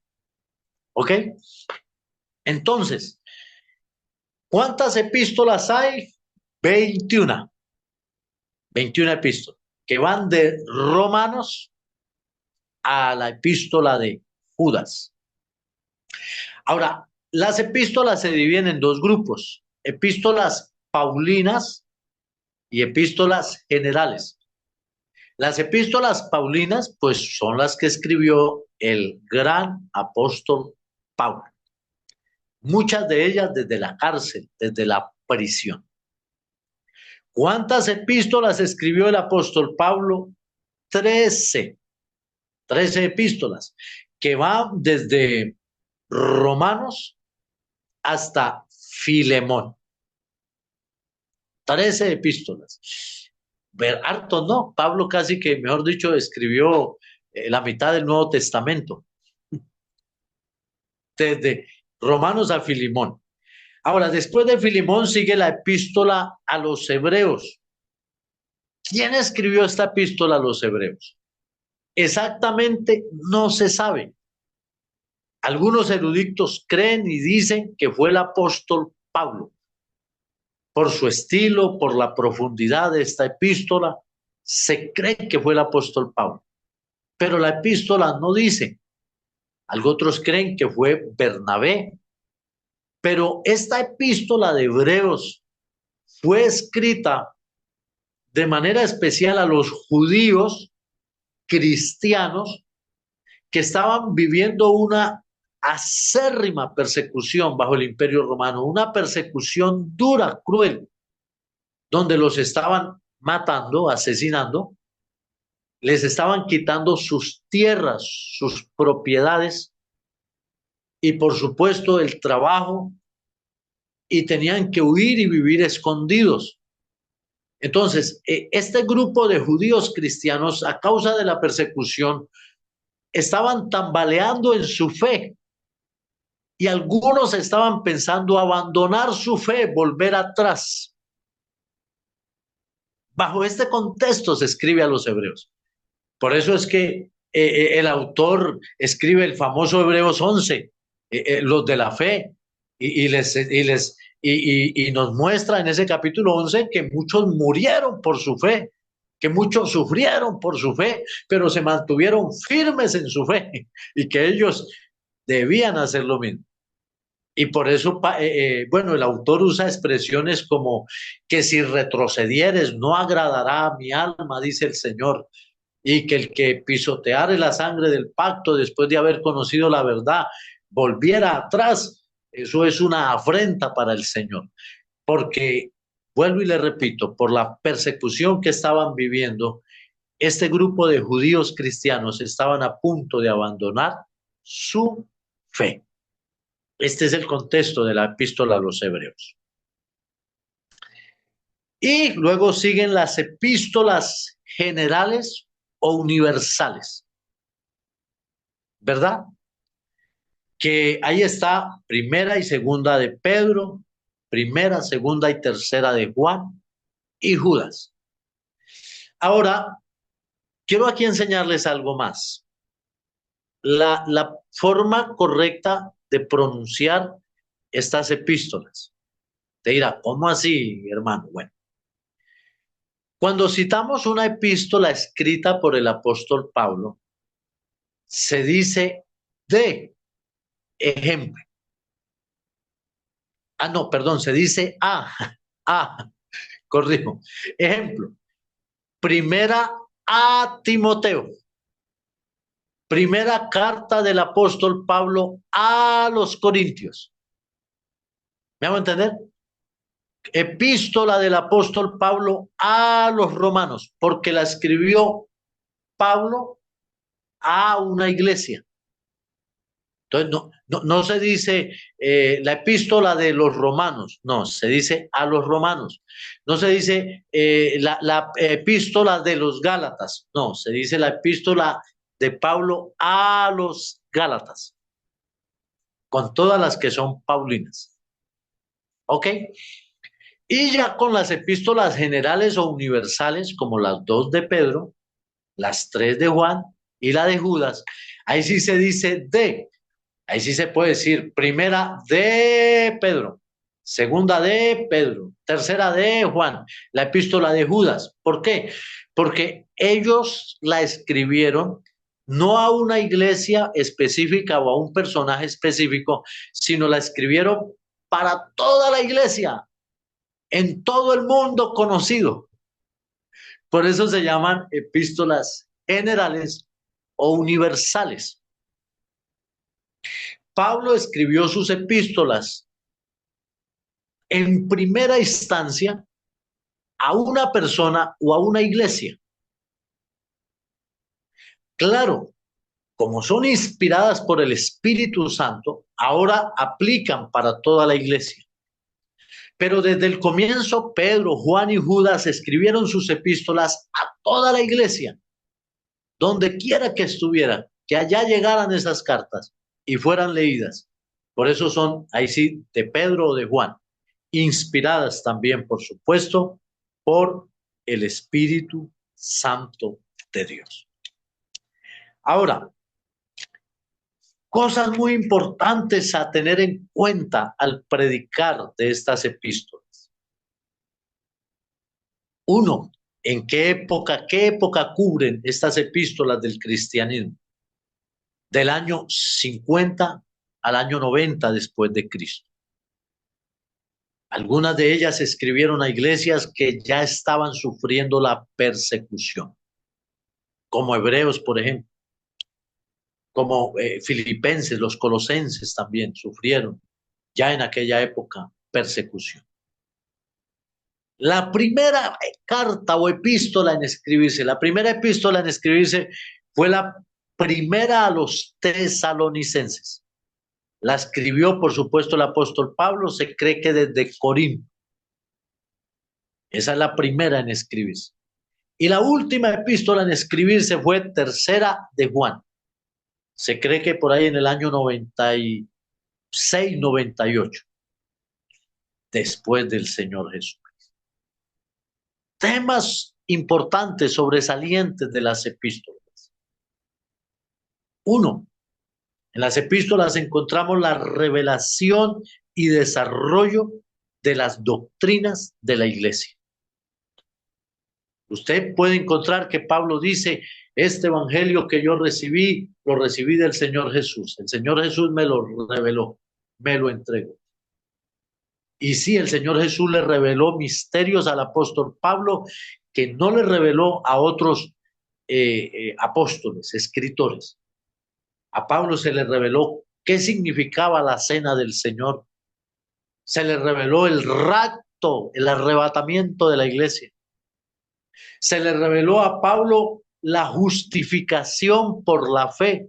¿Ok? Entonces, ¿cuántas epístolas hay? 21. 21 epístolas, que van de Romanos a la epístola de Judas. Ahora, las epístolas se dividen en dos grupos, epístolas paulinas y epístolas generales. Las epístolas paulinas, pues son las que escribió el gran apóstol Pablo. Muchas de ellas desde la cárcel, desde la prisión. ¿Cuántas epístolas escribió el apóstol Pablo? 13. 13 epístolas, que van desde Romanos hasta Filemón. 13 epístolas. Ver harto, no. Pablo casi que, mejor dicho, escribió la mitad del Nuevo Testamento, desde Romanos a Filemón. Ahora, después de Filemón sigue la epístola a los hebreos. ¿Quién escribió esta epístola a los hebreos? Exactamente no se sabe. Algunos eruditos creen y dicen que fue el apóstol Pablo. Por su estilo, por la profundidad de esta epístola, se cree que fue el apóstol Pablo. Pero la epístola no dice. Algunos otros creen que fue Bernabé. Pero esta epístola de Hebreos fue escrita de manera especial a los judíos cristianos que estaban viviendo una acérrima persecución bajo el Imperio Romano, una persecución dura, cruel, donde los estaban matando, asesinando, les estaban quitando sus tierras, sus propiedades y por supuesto el trabajo, y tenían que huir y vivir escondidos. Entonces, este grupo de judíos cristianos, a causa de la persecución, estaban tambaleando en su fe y algunos estaban pensando abandonar su fe, volver atrás. Bajo este contexto se escribe a los hebreos. Por eso es que el autor escribe el famoso Hebreos 11, los de la fe, y nos muestra en ese capítulo 11 que muchos murieron por su fe, que muchos sufrieron por su fe, pero se mantuvieron firmes en su fe y que ellos debían hacer lo mismo. Y por eso, bueno, el autor usa expresiones como que si retrocedieres no agradará a mi alma, dice el Señor, y que el que pisoteare la sangre del pacto después de haber conocido la verdad volviera atrás, eso es una afrenta para el Señor. Porque, vuelvo y le repito, por la persecución que estaban viviendo, este grupo de judíos cristianos estaban a punto de abandonar su fe. Este es el contexto de la epístola a los hebreos. Y luego siguen las epístolas generales o universales, ¿verdad? que ahí está primera y segunda de Pedro, primera, segunda y tercera de Juan y Judas. Ahora, quiero aquí enseñarles algo más. La forma correcta de pronunciar estas epístolas. Te dirá, ¿cómo así, hermano? Bueno, cuando citamos una epístola escrita por el apóstol Pablo, se dice de ejemplo. Ah, no, perdón, se dice a, corrijo. Ejemplo, primera a Timoteo, primera carta del apóstol Pablo a los Corintios. ¿Me hago entender? Epístola del apóstol Pablo a los romanos, porque la escribió Pablo a una iglesia. Entonces, no se dice la epístola de los romanos, no, se dice a los romanos. No se dice la epístola de los Gálatas, no, se dice la epístola de Pablo a los Gálatas, con todas las que son paulinas. ¿Ok? Y ya con las epístolas generales o universales, como las dos de Pedro, las tres de Juan y la de Judas, ahí sí se dice de. Ahí sí se puede decir primera de Pedro, segunda de Pedro, tercera de Juan, la epístola de Judas. ¿Por qué? Porque ellos la escribieron no a una iglesia específica o a un personaje específico, sino la escribieron para toda la iglesia, en todo el mundo conocido. Por eso se llaman epístolas generales o universales. Pablo escribió sus epístolas en primera instancia a una persona o a una iglesia. Claro, como son inspiradas por el Espíritu Santo, ahora aplican para toda la iglesia. Pero desde el comienzo, Pedro, Juan y Judas escribieron sus epístolas a toda la iglesia, donde quiera que estuviera, que allá llegaran esas cartas y fueran leídas. Por eso son, ahí sí, de Pedro o de Juan, inspiradas también, por supuesto, por el Espíritu Santo de Dios. Ahora, cosas muy importantes a tener en cuenta al predicar de estas epístolas. Uno, ¿en qué época cubren estas epístolas del cristianismo? Del año 50 al año 90 después de Cristo. Algunas de ellas se escribieron a iglesias que ya estaban sufriendo la persecución, como Hebreos, por ejemplo, como Filipenses, los Colosenses también sufrieron ya en aquella época persecución. La primera carta o epístola en escribirse, la primera epístola en escribirse fue la primera a los tesalonicenses. La escribió, por supuesto, el apóstol Pablo, se cree que desde Corinto. Esa es la primera en escribirse. Y la última epístola en escribirse fue tercera de Juan. Se cree que por ahí en el año 96, 98, después del Señor Jesús. Temas importantes, sobresalientes de las epístolas. Uno, en las epístolas encontramos la revelación y desarrollo de las doctrinas de la iglesia. Usted puede encontrar que Pablo dice, este evangelio que yo recibí, lo recibí del Señor Jesús. El Señor Jesús me lo reveló, me lo entregó. Y sí, el Señor Jesús le reveló misterios al apóstol Pablo que no le reveló a otros apóstoles, escritores. A Pablo se le reveló qué significaba la cena del Señor. Se le reveló el rapto, el arrebatamiento de la iglesia. Se le reveló a Pablo la justificación por la fe.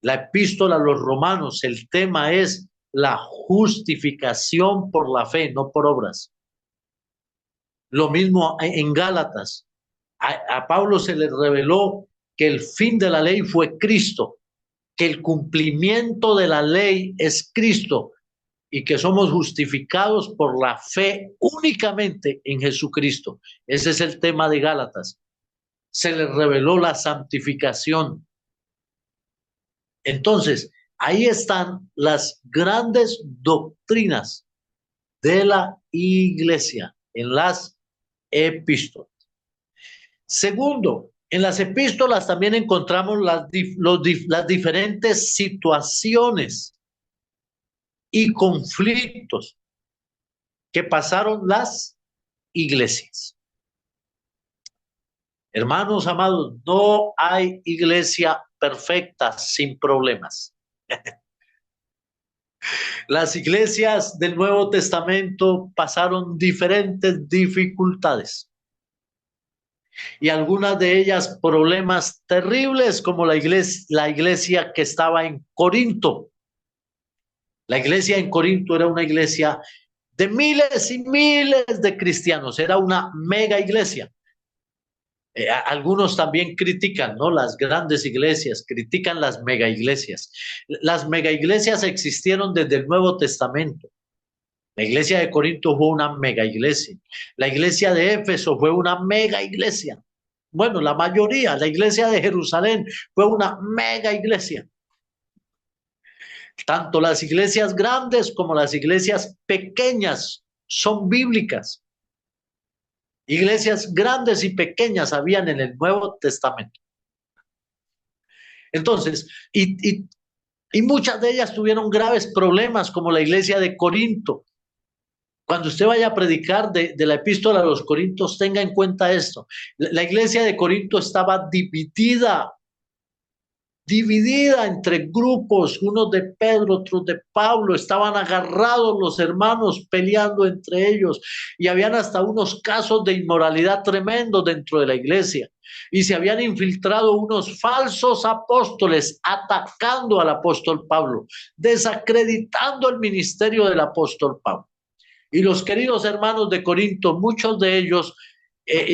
La epístola a los romanos, el tema es la justificación por la fe, no por obras. Lo mismo en Gálatas. A Pablo se le reveló que el fin de la ley fue Cristo. que el cumplimiento de la ley es Cristo y que somos justificados por la fe únicamente en Jesucristo. Ese es el tema de Gálatas. Se les reveló la santificación. Entonces, ahí están las grandes doctrinas de la iglesia en las epístolas. Segundo, en las epístolas también encontramos las diferentes situaciones y conflictos que pasaron las iglesias. Hermanos amados, no hay iglesia perfecta sin problemas. Las iglesias del Nuevo Testamento pasaron diferentes dificultades y algunas de ellas problemas terribles, como la iglesia que estaba en Corinto. La iglesia en Corinto era una iglesia de miles y miles de cristianos, era una mega iglesia. Algunos también critican, ¿no? Las grandes iglesias, critican las mega iglesias. Las mega iglesias existieron desde el Nuevo Testamento. La iglesia de Corinto fue una mega iglesia. La iglesia de Éfeso fue una mega iglesia. Bueno, la mayoría, la iglesia de Jerusalén fue una mega iglesia. Tanto las iglesias grandes como las iglesias pequeñas son bíblicas. Iglesias grandes y pequeñas habían en el Nuevo Testamento. Entonces, y muchas de ellas tuvieron graves problemas, como la iglesia de Corinto. Cuando usted vaya a predicar de la epístola a los Corintios, tenga en cuenta esto. La iglesia de Corinto estaba dividida entre grupos, unos de Pedro, otros de Pablo, estaban agarrados los hermanos peleando entre ellos y habían hasta unos casos de inmoralidad tremendo dentro de la iglesia y se habían infiltrado unos falsos apóstoles atacando al apóstol Pablo, desacreditando el ministerio del apóstol Pablo. Y los queridos hermanos de Corinto, muchos de ellos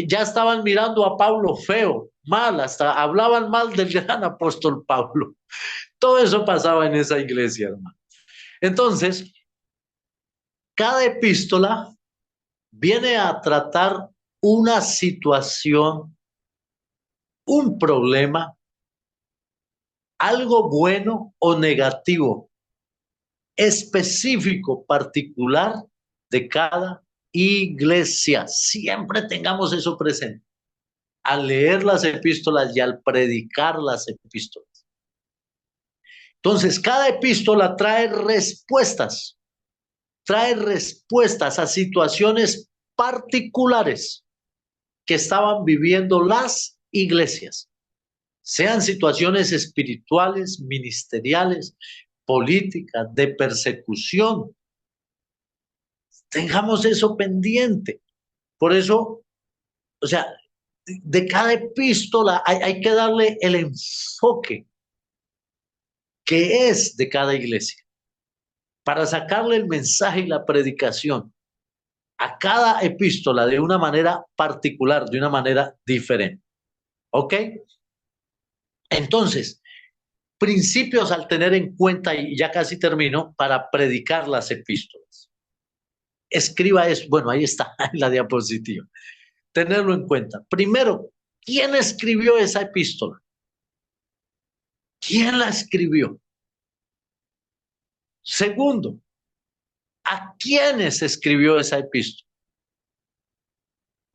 ya estaban mirando a Pablo feo, mal, hasta hablaban mal del gran apóstol Pablo. Todo eso pasaba en esa iglesia, hermano. Entonces, cada epístola viene a tratar una situación, un problema, algo bueno o negativo, específico, particular de cada iglesia. Siempre tengamos eso presente al leer las epístolas y al predicar las epístolas. Entonces, cada epístola trae respuestas a situaciones particulares que estaban viviendo las iglesias, sean situaciones espirituales, ministeriales, políticas, de persecución. Tengamos eso pendiente. Por eso, o sea, de cada epístola hay que darle el enfoque que es de cada iglesia para sacarle el mensaje y la predicación a cada epístola de una manera particular, de una manera diferente. ¿Ok? Entonces, principios al tener en cuenta, y ya casi termino, para predicar las epístolas. Escriba eso, bueno, ahí está, en la diapositiva. Tenerlo en cuenta. Primero, ¿quién escribió esa epístola? ¿Quién la escribió? Segundo, ¿a quiénes escribió esa epístola?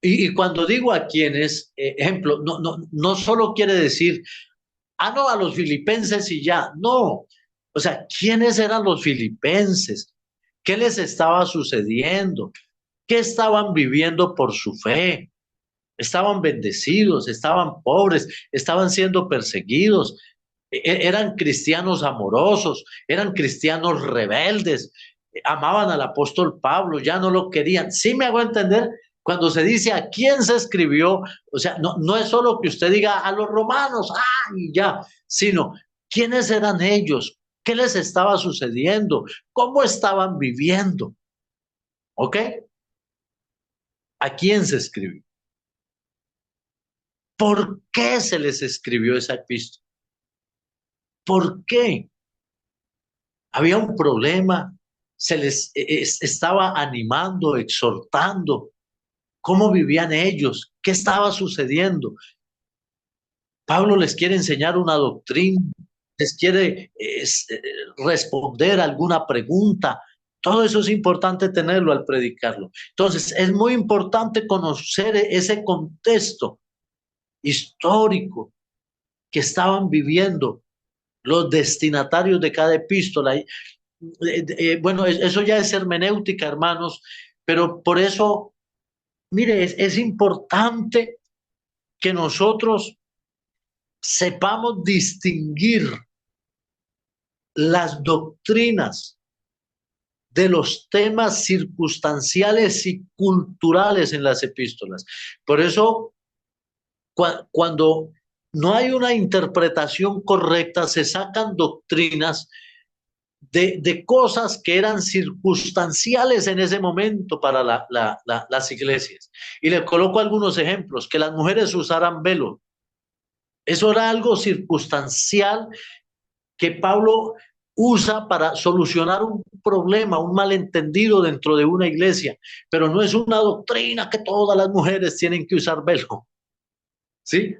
Y cuando digo a quiénes, ejemplo, no solo quiere decir, no, a los filipenses y ya, no. O sea, ¿quiénes eran los filipenses? ¿Qué les estaba sucediendo? ¿Qué estaban viviendo por su fe? Estaban bendecidos, estaban pobres, estaban siendo perseguidos, eran cristianos amorosos, eran cristianos rebeldes, amaban al apóstol Pablo, ya no lo querían. ¿Sí me hago entender? Cuando se dice a quién se escribió, o sea, no es solo que usted diga a los romanos, y ya, sino quiénes eran ellos, qué les estaba sucediendo, cómo estaban viviendo. ¿Ok? ¿A quién se escribió? ¿Por qué se les escribió esa epístola? ¿Por qué? Había un problema, se les estaba animando, exhortando. ¿Cómo vivían ellos? ¿Qué estaba sucediendo? Pablo les quiere enseñar una doctrina, les quiere responder alguna pregunta. Todo eso es importante tenerlo al predicarlo. Entonces, es muy importante conocer ese contexto histórico que estaban viviendo los destinatarios de cada epístola. Bueno, eso ya es hermenéutica, hermanos, pero por eso, mire, es importante que nosotros sepamos distinguir las doctrinas de los temas circunstanciales y culturales en las epístolas. Por eso, cuando no hay una interpretación correcta, se sacan doctrinas de cosas que eran circunstanciales en ese momento para las iglesias. Y le coloco algunos ejemplos, que las mujeres usaran velo. Eso era algo circunstancial que Pablo usa para solucionar un problema, un malentendido dentro de una iglesia, pero no es una doctrina que todas las mujeres tienen que usar velo, ¿sí?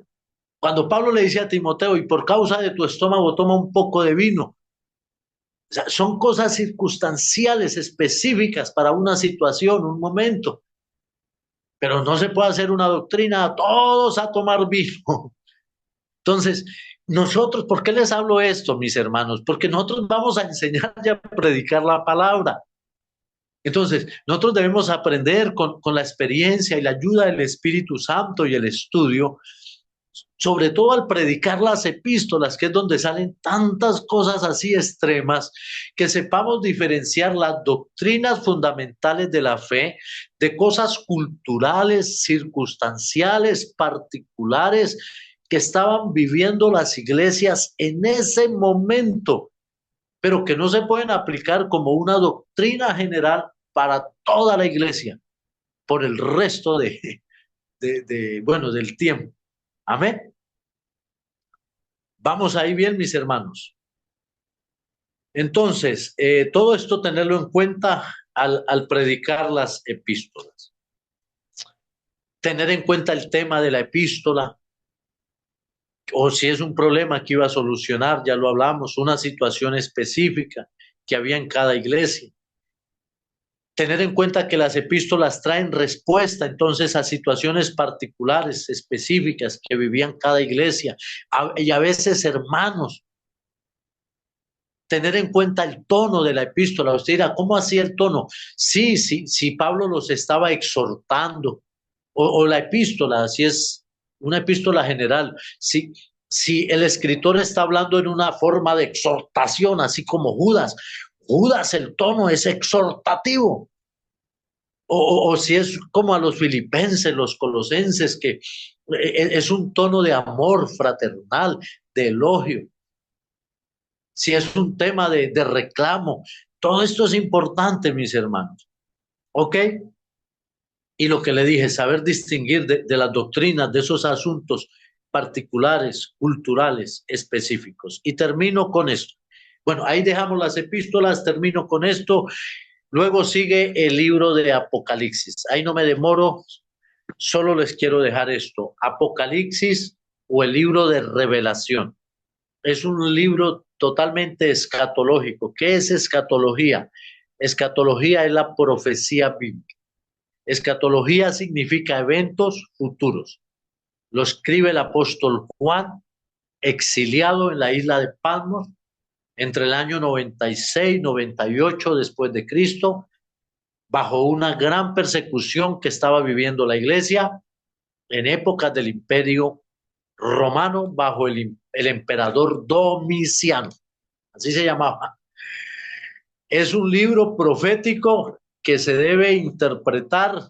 Cuando Pablo le dice a Timoteo, y por causa de tu estómago toma un poco de vino, o sea, son cosas circunstanciales, específicas para una situación, un momento, pero no se puede hacer una doctrina a todos a tomar vino. Entonces, nosotros, ¿por qué les hablo esto, mis hermanos? Porque nosotros vamos a enseñar y a predicar la palabra. Entonces, nosotros debemos aprender con la experiencia y la ayuda del Espíritu Santo y el estudio, sobre todo al predicar las epístolas, que es donde salen tantas cosas así extremas, que sepamos diferenciar las doctrinas fundamentales de la fe de cosas culturales, circunstanciales, particulares, que estaban viviendo las iglesias en ese momento, pero que no se pueden aplicar como una doctrina general para toda la iglesia por el resto bueno, del tiempo. Amén. Vamos ahí bien, mis hermanos. Entonces, todo esto tenerlo en cuenta al predicar las epístolas. Tener en cuenta el tema de la epístola, o si es un problema que iba a solucionar, ya lo hablamos, una situación específica que había en cada iglesia. Tener en cuenta que las epístolas traen respuesta entonces a situaciones particulares, específicas que vivían cada iglesia y a veces hermanos. Tener en cuenta el tono de la epístola. Usted dirá, ¿cómo hacía el tono? Sí, sí, sí, Pablo los estaba exhortando, o la epístola, si es una epístola general, si el escritor está hablando en una forma de exhortación, así como Judas, Judas el tono es exhortativo, o si es como a los filipenses, los colosenses, que es un tono de amor fraternal, de elogio, si es un tema de reclamo. Todo esto es importante, mis hermanos. ¿Ok? Y lo que le dije, saber distinguir de las doctrinas, de esos asuntos particulares, culturales, específicos. Y termino con esto. Bueno, ahí dejamos las epístolas, termino con esto. Luego sigue el libro de Apocalipsis. Ahí no me demoro, solo les quiero dejar esto. Apocalipsis o el libro de Revelación. Es un libro totalmente escatológico. ¿Qué es escatología? Escatología es la profecía bíblica. Escatología significa eventos futuros. Lo escribe el apóstol Juan, exiliado en la isla de Patmos entre el año 96 y 98 después de Cristo, bajo una gran persecución que estaba viviendo la iglesia en épocas del Imperio Romano bajo el emperador Domiciano. Así se llamaba. Es un libro profético que se debe interpretar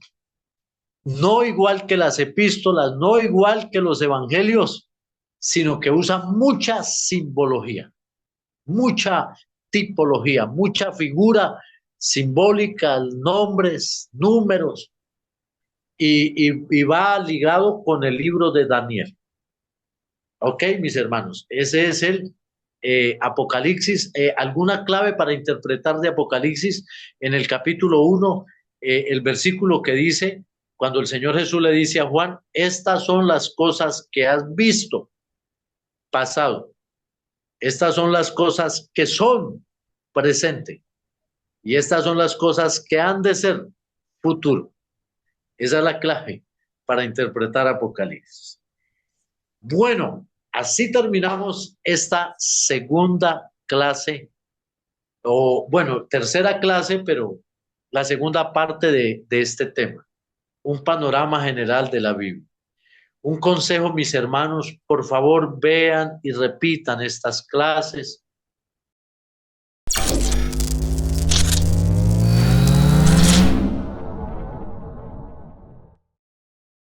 no igual que las epístolas, no igual que los evangelios, sino que usa mucha simbología, mucha tipología, mucha figura simbólica, nombres, números, y va ligado con el libro de Daniel. Ok, mis hermanos, ese es Apocalipsis, alguna clave para interpretar de Apocalipsis en el capítulo 1, el versículo que dice, cuando el Señor Jesús le dice a Juan, estas son las cosas que has visto pasado, estas son las cosas que son presente y estas son las cosas que han de ser futuro. Esa es la clave para interpretar Apocalipsis. Bueno, así terminamos esta segunda clase, o bueno, tercera clase, pero la segunda parte de este tema, un panorama general de la Biblia. Un consejo, mis hermanos, por favor vean y repitan estas clases,